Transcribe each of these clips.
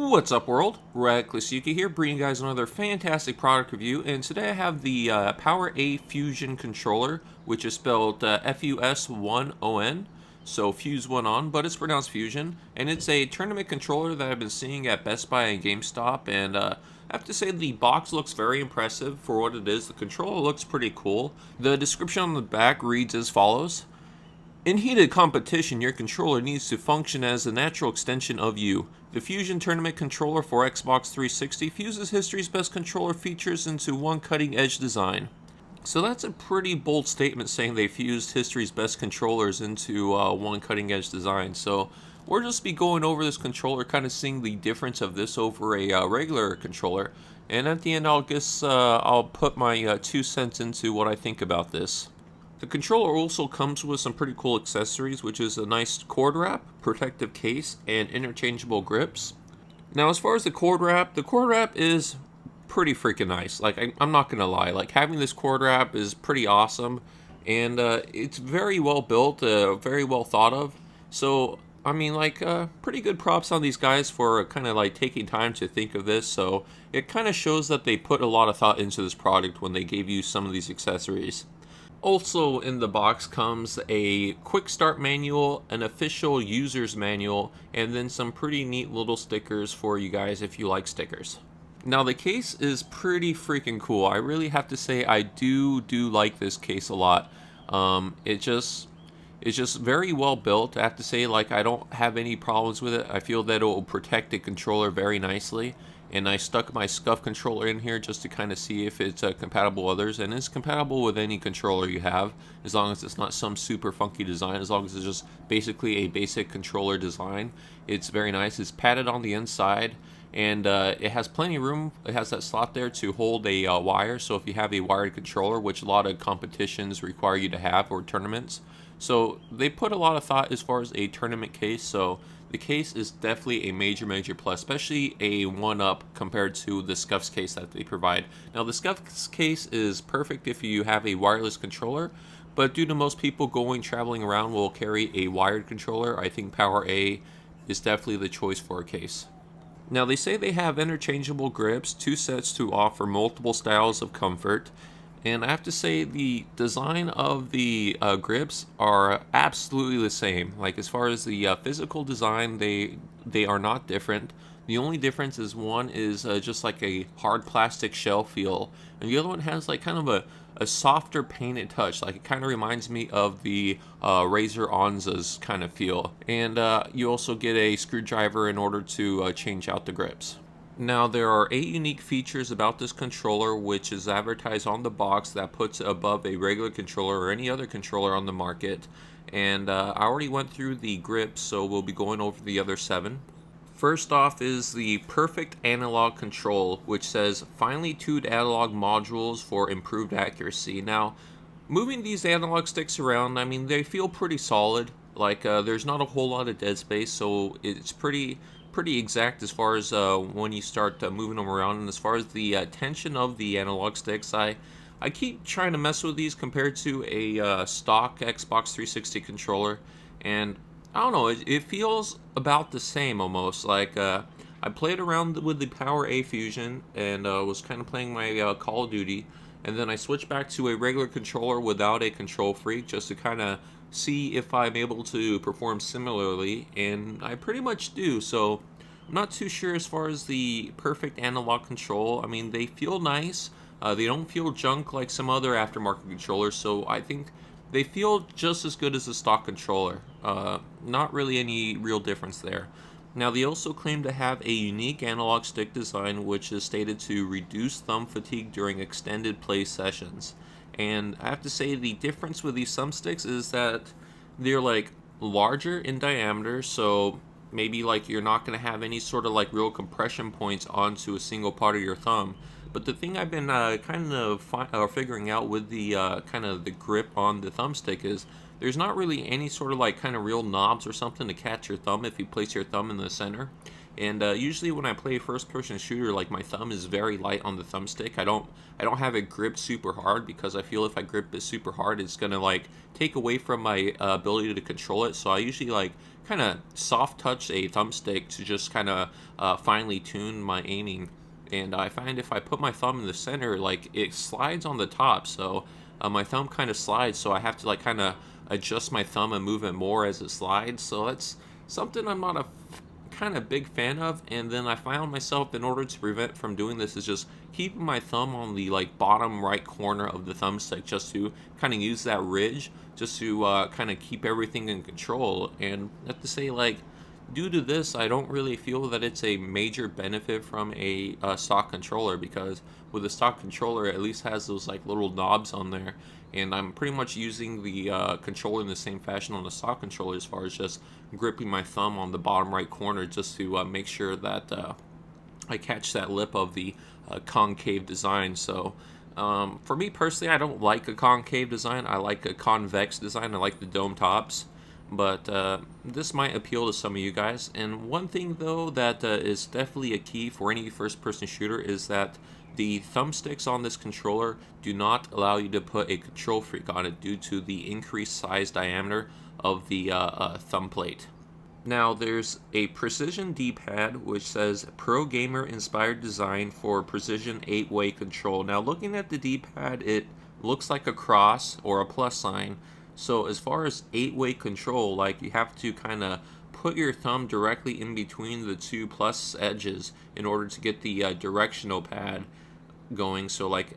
What's up, world? Radicalist here, bringing you guys another fantastic product review. And today I have the PowerA FUS1ON controller, which is spelled FUS1ON, so FUS1ON, but it's pronounced Fusion. And it's a tournament controller that I've been seeing at Best Buy and GameStop. And I have to say the box looks very impressive for what it is. The controller looks pretty cool. The description on the back reads as follows. In heated competition, your controller needs to function as a natural extension of you. The Fusion Tournament Controller for Xbox 360 fuses history's best controller features into one cutting-edge design. So that's a pretty bold statement, saying they fused history's best controllers into one cutting-edge design. So we'll just be going over this controller, kind of seeing the difference of this over a regular controller. And at the end, I'll put my 2 cents into what I think about this. The controller also comes with some pretty cool accessories, which is a nice cord wrap, protective case, and interchangeable grips. Now, as far as the cord wrap is pretty freaking nice. Like, I'm not gonna lie, like having this cord wrap is pretty awesome, and it's very well built, very well thought of. So, I mean, like, pretty good props on these guys for kind of like taking time to think of this. So it kind of shows that they put a lot of thought into this product when they gave you some of these accessories. Also in the box comes a quick start manual, an official user's manual, and then some pretty neat little stickers for you guys if you like stickers. Now the case is pretty freaking cool. I really have to say I do like this case a lot. It's just very well built. I have to say, like, I don't have any problems with it. I feel that it will protect the controller very nicely. And I stuck my SCUF controller in here just to kind of see if it's compatible with others. And it's compatible with any controller you have, as long as it's not some super funky design. As long as it's just basically a basic controller design, it's very nice. It's padded on the inside, and it has plenty of room. It has that slot there to hold a wire, so if you have a wired controller, which a lot of competitions require you to have, or tournaments. So they put a lot of thought as far as a tournament case. So the case is definitely a major plus, especially a 1-up compared to the SCUF's case that they provide. Now the SCUF's case is perfect if you have a wireless controller, but due to most people traveling around will carry a wired controller, I think PowerA is definitely the choice for a case. Now they say they have interchangeable grips, 2 sets to offer multiple styles of comfort. And I have to say the design of the grips are absolutely the same. Like, as far as the physical design, they are not different. The only difference is one is just like a hard plastic shell feel, and the other one has like kind of a softer painted touch. Like, it kind of reminds me of the Razer Onza's kind of feel. And you also get a screwdriver in order to change out the grips. Now, there are 8 unique features about this controller, which is advertised on the box, that puts it above a regular controller or any other controller on the market. And I already went through the grips, so we'll be going over the other 7. First off is the perfect analog control, which says finely tuned analog modules for improved accuracy. Now, moving these analog sticks around, I mean, they feel pretty solid. Like, there's not a whole lot of dead space, so it's pretty exact as far as when you start moving them around. And as far as the tension of the analog sticks, I keep trying to mess with these compared to a stock Xbox 360 controller, and I don't know, it feels about the same almost. Like, I played around with the PowerA FUS1ON and was kind of playing my Call of Duty, and then I switched back to a regular controller without a control freak just to kind of see if I'm able to perform similarly, and I pretty much do. So I'm not too sure as far as the perfect analog control. I mean, they feel nice. They don't feel junk like some other aftermarket controllers, so I think they feel just as good as a stock controller. Not really any real difference there. Now, they also claim to have a unique analog stick design, which is stated to reduce thumb fatigue during extended play sessions. And I have to say, the difference with these thumbsticks is that they're like larger in diameter, so maybe like you're not going to have any sort of like real compression points onto a single part of your thumb. But the thing I've been kind of figuring out with the kind of the grip on the thumbstick is there's not really any sort of like kind of real knobs or something to catch your thumb if you place your thumb in the center. And usually when I play first-person shooter, like, my thumb is very light on the thumbstick. I don't have it gripped super hard, because I feel if I grip it super hard, it's gonna like take away from my ability to control it. So I usually like kind of soft touch a thumbstick to just kind of finely tune my aiming. And I find if I put my thumb in the center, like it slides on the top, so my thumb kind of slides, so I have to like kind of adjust my thumb and move it more as it slides. So that's something I'm not a kind of big fan of. And then I found myself, in order to prevent from doing this, is just keeping my thumb on the like bottom right corner of the thumbstick, just to kind of use that ridge, just to kind of keep everything in control. And I have to say, like, due to this, I don't really feel that it's a major benefit from a stock controller, because with a stock controller, it at least has those like little knobs on there, and I'm pretty much using the controller in the same fashion on the stock controller, as far as just gripping my thumb on the bottom right corner, just to make sure that I catch that lip of the concave design. So for me personally, I don't like a concave design. I like a convex design. I like the dome tops. But this might appeal to some of you guys. And one thing though that is definitely a key for any first-person shooter is that the thumbsticks on this controller do not allow you to put a control freak on it, due to the increased size diameter of the thumb plate. Now there's a precision D-pad which says Pro Gamer Inspired Design for Precision 8-Way Control. Now looking at the D-pad, it looks like a cross or a plus sign. So as far as 8-way control, like, you have to kind of put your thumb directly in between the two plus edges in order to get the directional pad going. So like,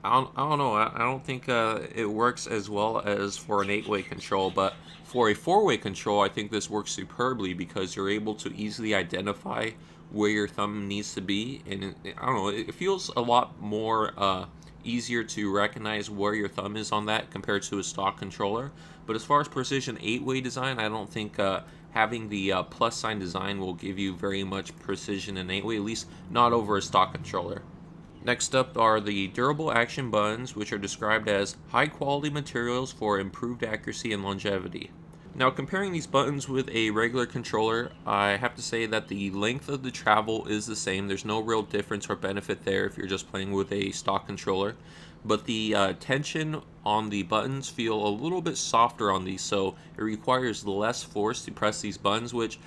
I don't know, I don't think it works as well as for an 8-way control, but for a 4-way control, I think this works superbly, because you're able to easily identify where your thumb needs to be, and I don't know, it feels a lot more easier to recognize where your thumb is on that compared to a stock controller. But as far as precision 8-way design, I don't think having the plus sign design will give you very much precision in 8-way, at least not over a stock controller. Next up are the durable action buttons, which are described as high quality materials for improved accuracy and longevity. Now, comparing these buttons with a regular controller, I have to say that the length of the travel is the same. There's no real difference or benefit there if you're just playing with a stock controller. But the tension on the buttons feel a little bit softer on these, so it requires less force to press these buttons, which,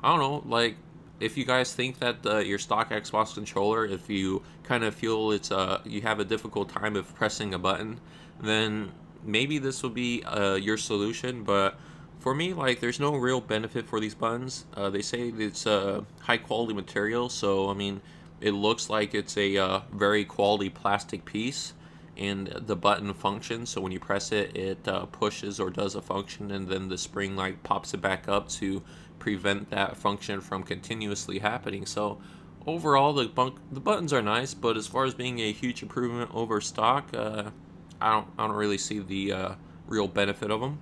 I don't know, like, if you guys think that your stock Xbox controller, if you kind of feel it's you have a difficult time of pressing a button, then maybe this will be your solution. But for me, like, there's no real benefit for these buttons. They say it's high quality material, so I mean, it looks like it's a very quality plastic piece, and the button functions. So when you press it, it pushes or does a function, and then the spring like pops it back up to prevent that function from continuously happening. So overall, the buttons are nice, but as far as being a huge improvement over stock, I don't really see the real benefit of them.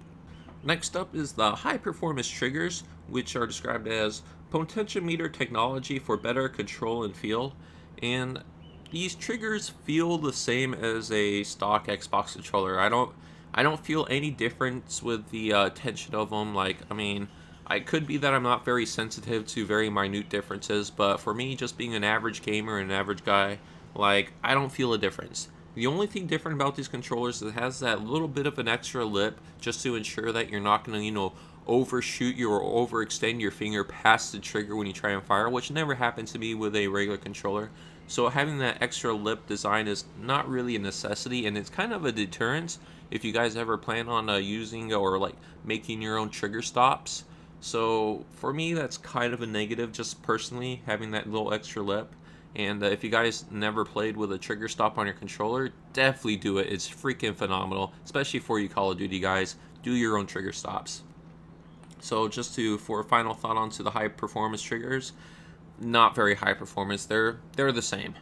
Next up is the high performance triggers, which are described as potentiometer technology for better control and feel. And these triggers feel the same as a stock Xbox controller. I don't feel any difference with the tension of them. Like, I mean, it could be that I'm not very sensitive to very minute differences, but for me, just being an average gamer and an average guy, like, I don't feel a difference. The only thing different about these controllers is it has that little bit of an extra lip, just to ensure that you're not going to, overshoot you or overextend your finger past the trigger when you try and fire, which never happens to me with a regular controller. So having that extra lip design is not really a necessity, and it's kind of a deterrence if you guys ever plan on using or like making your own trigger stops. So for me, that's kind of a negative, just personally, having that little extra lip. And if you guys never played with a trigger stop on your controller, definitely do it. It's freaking phenomenal, especially for you Call of Duty guys. Do your own trigger stops. So just for a final thought onto the high performance triggers, not very high performance. They're the same.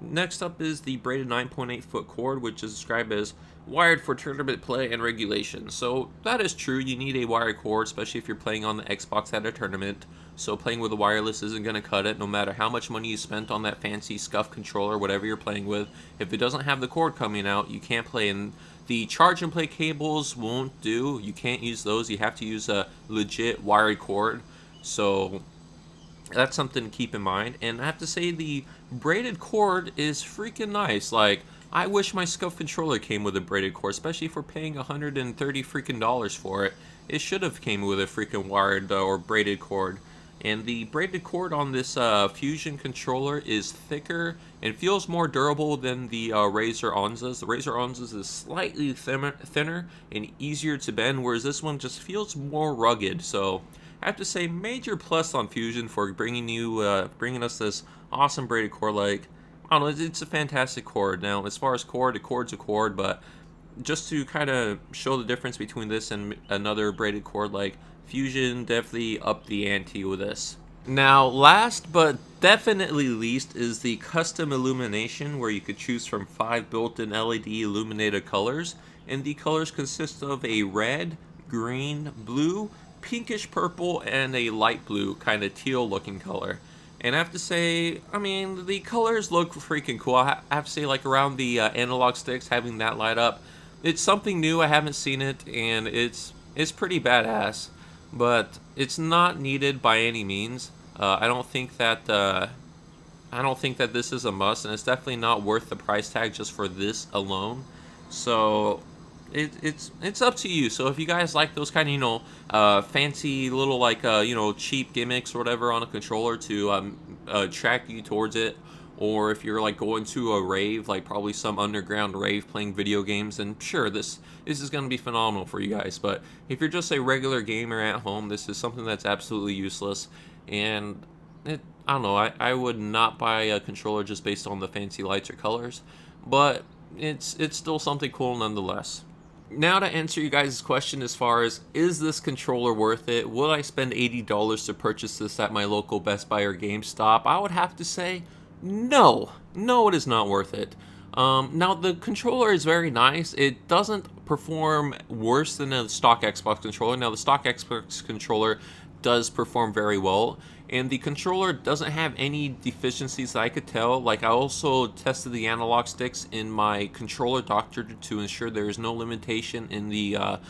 Next up is the braided 9.8 foot cord, which is described as wired for tournament play and regulation. So that is true. You need a wired cord, especially if you're playing on the Xbox at a tournament. So playing with a wireless isn't going to cut it, no matter how much money you spent on that fancy scuff controller, whatever you're playing with. If it doesn't have the cord coming out, you can't play. And the charge and play cables won't do. You can't use those. You have to use a legit wired cord. So That's something to keep in mind. And I have to say, the braided cord is freaking nice. Like, I wish my Scuff controller came with a braided cord, especially for paying 130 freaking dollars for it. It should have came with a freaking wired or braided cord. And the braided cord on this Fusion controller is thicker and feels more durable than the Razer Onzas. The Razer Onzas is slightly thinner and easier to bend, whereas this one just feels more rugged. So I have to say, major plus on Fusion for bringing us this awesome braided cord. Like, I don't know, it's a fantastic cord. Now, as far as cord, a cord's a cord, but just to kind of show the difference between this and another braided cord, like, Fusion definitely upped the ante with this. Now, last but definitely least is the custom illumination, where you could choose from 5 built-in LED illuminated colors, and the colors consist of a red, green, blue, pinkish purple, and a light blue, kind of teal looking color. And I have to say, I mean, the colors look freaking cool. I have to say, like, around the analog sticks, having that light up, it's something new. I haven't seen it, and it's pretty badass. But it's not needed by any means. I don't think that this is a must, and it's definitely not worth the price tag just for this alone. So it's up to you. So if you guys like those kind of, fancy little, like, cheap gimmicks or whatever on a controller to track you towards it, or if you're like going to a rave, like probably some underground rave playing video games, then sure, this is going to be phenomenal for you guys. But if you're just a regular gamer at home, this is something that's absolutely useless. And I don't know, I would not buy a controller just based on the fancy lights or colors, but it's still something cool nonetheless. Now, to answer you guys' question as far as, is this controller worth it? Will I spend $80 to purchase this at my local Best Buy or GameStop? I would have to say, no. No, it is not worth it. Now, the controller is very nice. It doesn't perform worse than a stock Xbox controller. Now, the stock Xbox controller does perform very well, and the controller doesn't have any deficiencies that I could tell. Like, I also tested the analog sticks in my controller doctor to ensure there is no limitation in the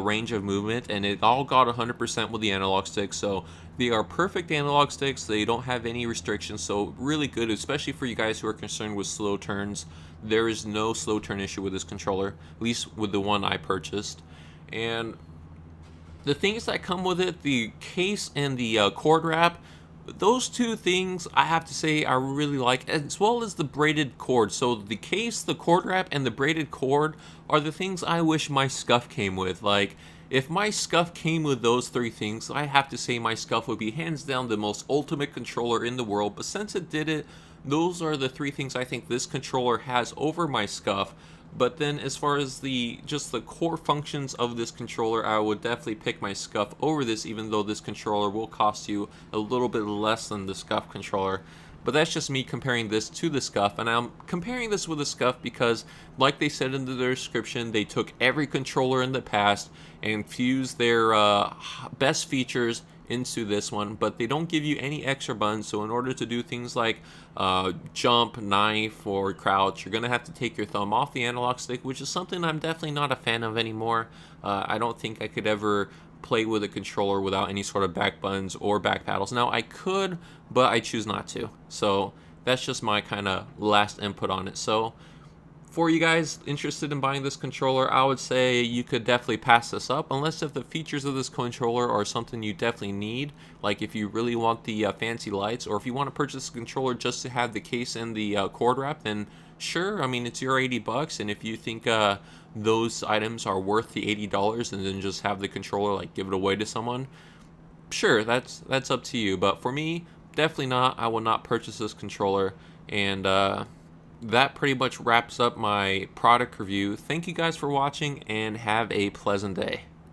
range of movement, and it all got 100% with the analog sticks. So they are perfect analog sticks. They don't have any restrictions, so really good, especially for you guys who are concerned with slow turns. There is no slow turn issue with this controller, at least with the one I purchased. And the things that come with it, the case and the cord wrap, those two things I have to say I really like, as well as the braided cord. So the case, the cord wrap, and the braided cord are the things I wish my Scuff came with. Like, if my Scuff came with those 3 things, I have to say my Scuff would be hands down the most ultimate controller in the world. But since it did it, those are the 3 things I think this controller has over my Scuff. But then as far as just the core functions of this controller, I would definitely pick my Scuff over this, even though this controller will cost you a little bit less than the Scuff controller. But that's just me comparing this to the Scuff, and I'm comparing this with the Scuff because, like they said in the description, they took every controller in the past and fused their best features into this one, but they don't give you any extra buttons. So in order to do things like jump, knife, or crouch, you're gonna have to take your thumb off the analog stick, which is something I'm definitely not a fan of anymore. I don't think I could ever play with a controller without any sort of back buttons or back paddles. Now, I could, but I choose not to. So that's just my kind of last input on it. So for you guys interested in buying this controller, I would say you could definitely pass this up, unless if the features of this controller are something you definitely need, like if you really want the fancy lights, or if you want to purchase a controller just to have the case and the cord wrap, then sure, I mean, it's your $80, and if you think those items are worth the $80 and then just have the controller, like, give it away to someone, sure, that's up to you. But for me, definitely not. I will not purchase this controller. And that pretty much wraps up my product review. Thank you guys for watching, and have a pleasant day.